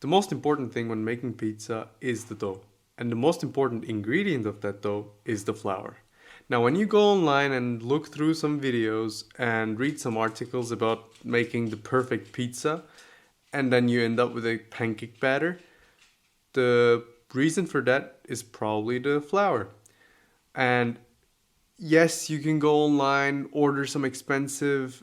The most important thing when making pizza is the dough. And the most important ingredient of that dough is the flour. Now, when you go online and look through some videos and read some articles about making the perfect pizza, and then you end up with a pancake batter, the reason for that is probably the flour. And yes, you can go online, order some expensive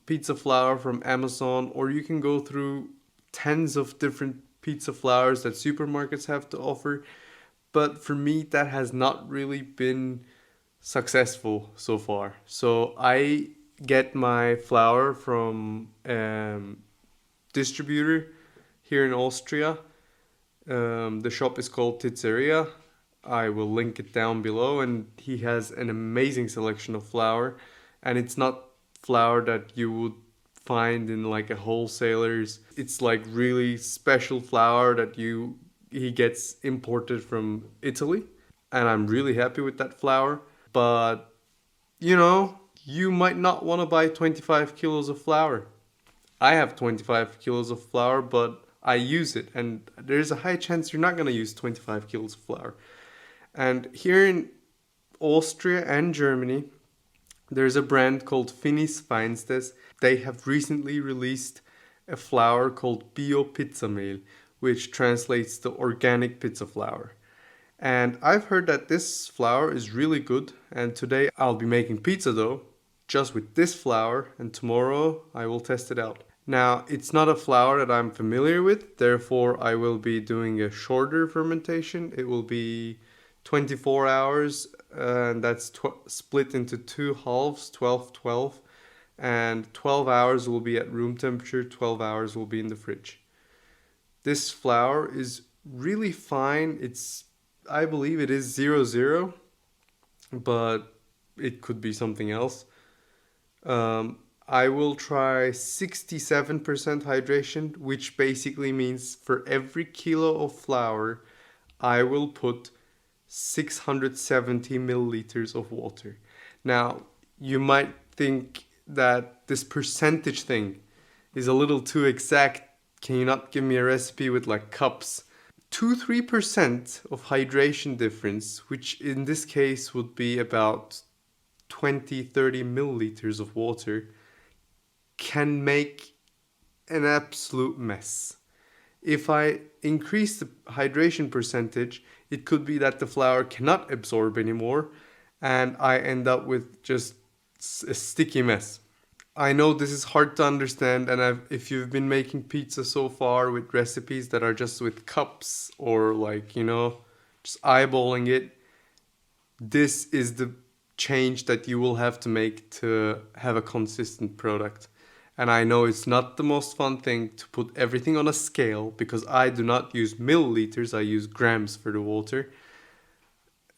pizza flour from Amazon, or you can go through tens of different pizza flours that supermarkets have to offer. But for me, that has not really been successful so far. So I get my flour from distributor here in Austria. The shop is called Pizzeria. I will link it down below, and he has an amazing selection of flour, and it's not flour that you would find in like a wholesaler's. It's like really special flour that he gets imported from Italy, and I'm really happy with that flour. But you might not want to buy 25 kilos of flour. I have 25 kilos of flour, but I use it, and there's a high chance you're not going to use 25 kilos of flour. And here in Austria and Germany, there's a brand called Finis Feinstes. They have recently released a flour called Bio Pizzamehl, which translates to organic pizza flour. And I've heard that this flour is really good, and today I'll be making pizza dough just with this flour, and tomorrow I will test it out. Now, it's not a flour that I'm familiar with, therefore I will be doing a shorter fermentation. It will be 24 hours, and that's split into two halves, 12-12, and 12 hours will be at room temperature, 12 hours will be in the fridge. This flour is really fine. I believe it is 00, but it could be something else. I will try 67% hydration, which basically means for every kilo of flour, I will put 670 milliliters of water. Now, you might think that this percentage thing is a little too exact. Can you not give me a recipe with like cups? 2-3% of hydration difference, which in this case would be about 20-30 milliliters of water, can make an absolute mess. If I increase the hydration percentage, it could be that the flour cannot absorb anymore, and I end up with just a sticky mess. I know this is hard to understand, and if you've been making pizza so far with recipes that are just with cups or just eyeballing it, this is the change that you will have to make to have a consistent product. And I know it's not the most fun thing to put everything on a scale, because I do not use milliliters, I use grams for the water,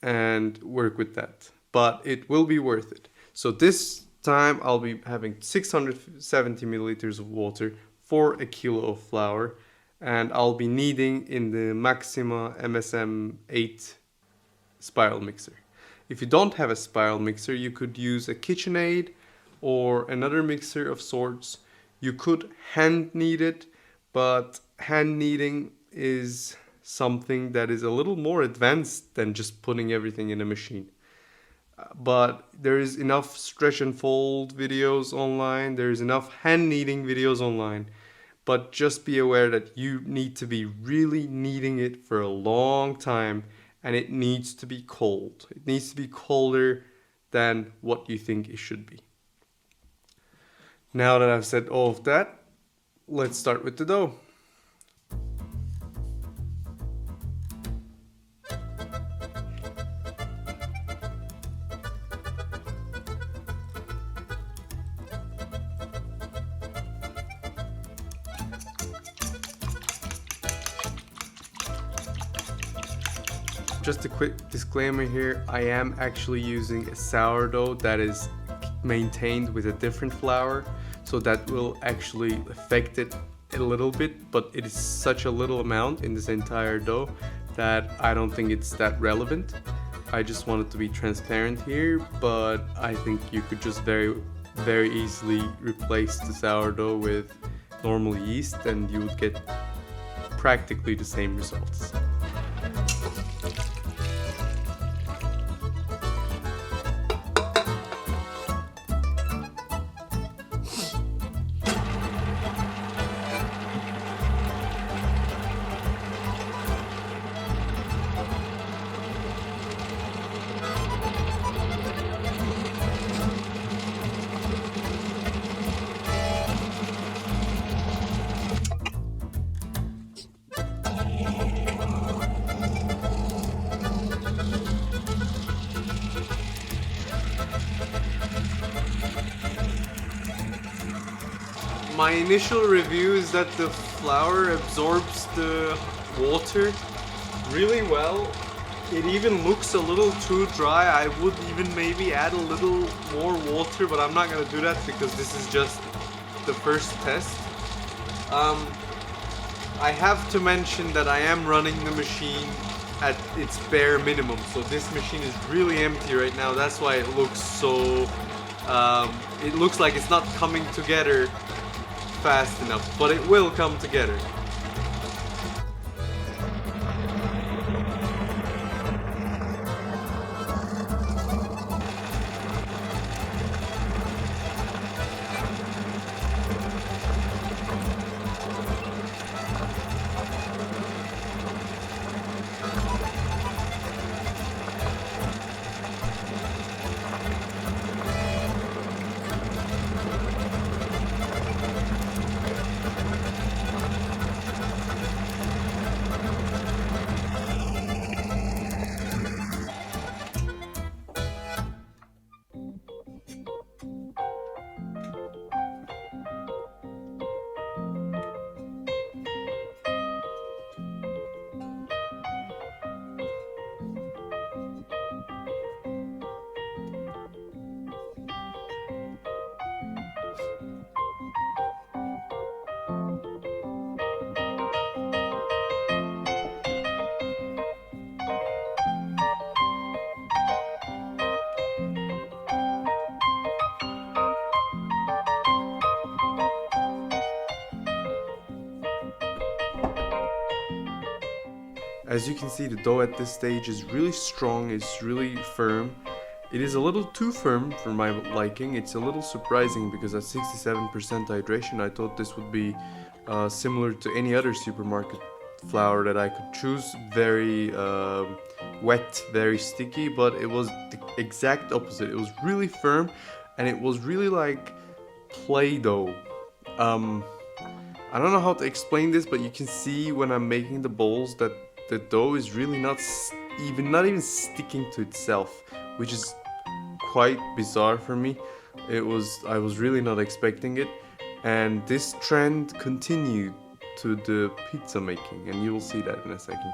and work with that. But it will be worth it. So this time I'll be having 670 milliliters of water for a kilo of flour, and I'll be kneading in the Maxima MSM 8 spiral mixer. If you don't have a spiral mixer, you could use a KitchenAid or another mixer of sorts. You could hand knead it, but hand kneading is something that is a little more advanced than just putting everything in a machine. But there is enough stretch and fold videos online, there is enough hand kneading videos online, but just be aware that you need to be really kneading it for a long time, and it needs to be cold. It needs to be colder than what you think it should be. Now that I've said all of that, let's start with the dough. Just a quick disclaimer here, I am actually using a sourdough that is maintained with a different flour, so that will actually affect it a little bit, but it is such a little amount in this entire dough that I don't think it's that relevant. I just wanted to be transparent here, but I think you could just very easily replace the sourdough with normal yeast and you would get practically the same results. My initial review is that the flour absorbs the water really well. It even looks a little too dry. I would even maybe add a little more water, but I'm not gonna do that because this is just the first test. I have to mention that I am running the machine at its bare minimum. So this machine is really empty right now. That's why it looks so, it looks like it's not coming together fast enough, but it will come together. As you can see, the dough at this stage is really strong, it's really firm. It is a little too firm for my liking. It's a little surprising because at 67% hydration I thought this would be similar to any other supermarket flour that I could choose. Very wet, very sticky, but it was the exact opposite. It was really firm and it was really like Play-Doh. I don't know how to explain this, but you can see when I'm making the bowls that the dough is really not even sticking to itself, which is quite bizarre for me. I was really not expecting it, and this trend continued to the pizza making, and you will see that in a second.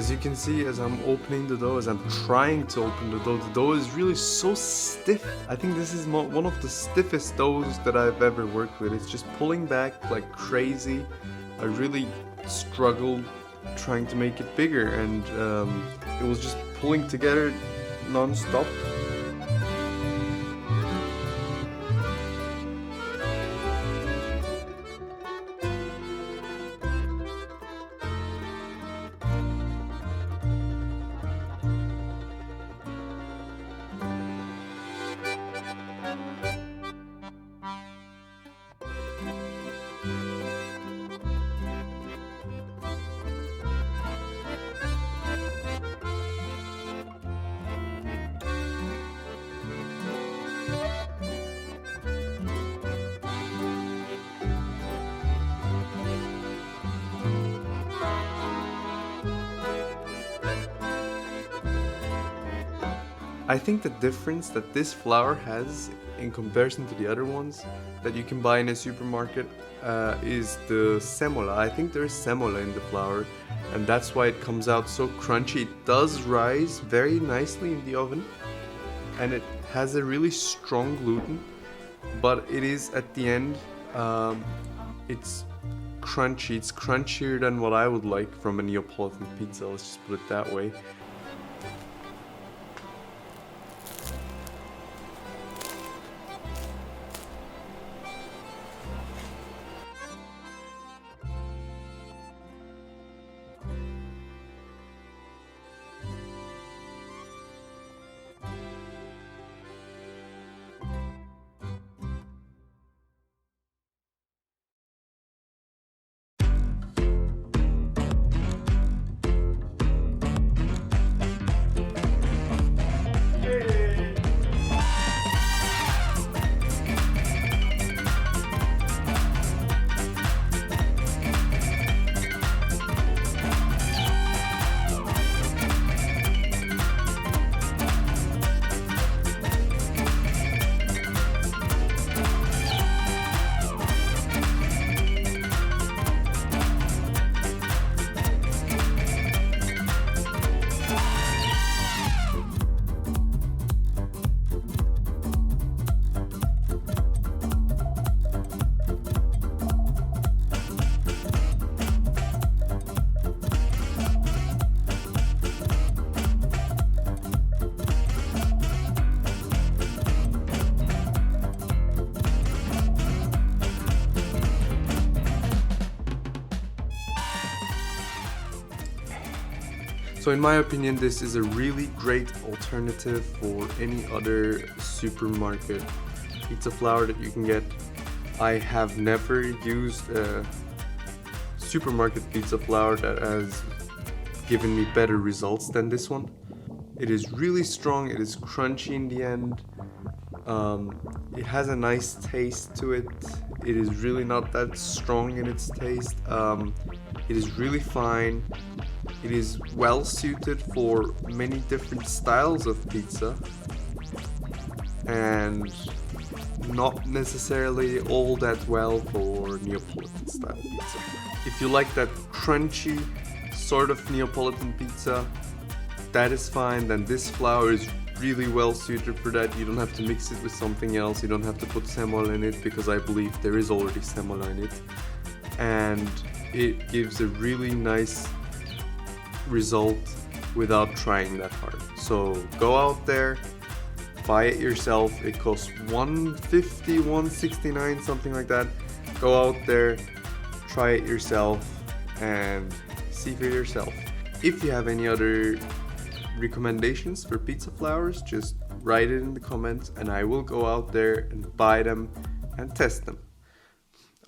As you can see, as I'm opening the dough, as I'm trying to open the dough is really so stiff. I think this is one of the stiffest doughs that I've ever worked with. It's just pulling back like crazy. I really struggled trying to make it bigger, and it was just pulling together non-stop. I think the difference that this flour has in comparison to the other ones that you can buy in a supermarket is the semola. I think there's semola in the flour, and that's why it comes out so crunchy. It does rise very nicely in the oven, and it has a really strong gluten, but it is at the end, it's crunchy. It's crunchier than what I would like from a Neapolitan pizza, let's just put it that way. So in my opinion, this is a really great alternative for any other supermarket pizza flour that you can get. I have never used a supermarket pizza flour that has given me better results than this one. It is really strong, it is crunchy in the end. It has a nice taste to it. It is really not that strong in its taste. It is really fine. It is well suited for many different styles of pizza and not necessarily all that well for Neapolitan style pizza. If you like that crunchy sort of Neapolitan pizza, that is fine. Then this flour is really well suited for that. You don't have to mix it with something else. You don't have to put semola in it, because I believe there is already semola in it. And it gives a really nice result without trying that hard. So go out there, buy it yourself. It costs $1.50, $1.69, something like that. Go out there, try it yourself, and see for yourself. If you have any other recommendations for pizza flours, just write it in the comments and I will go out there and buy them and test them.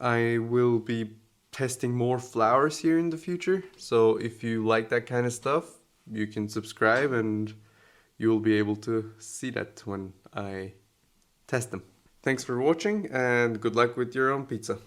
I will be testing more flours here in the future, so if you like that kind of stuff, you can subscribe and you will be able to see that when I test them. Thanks for watching and good luck with your own pizza.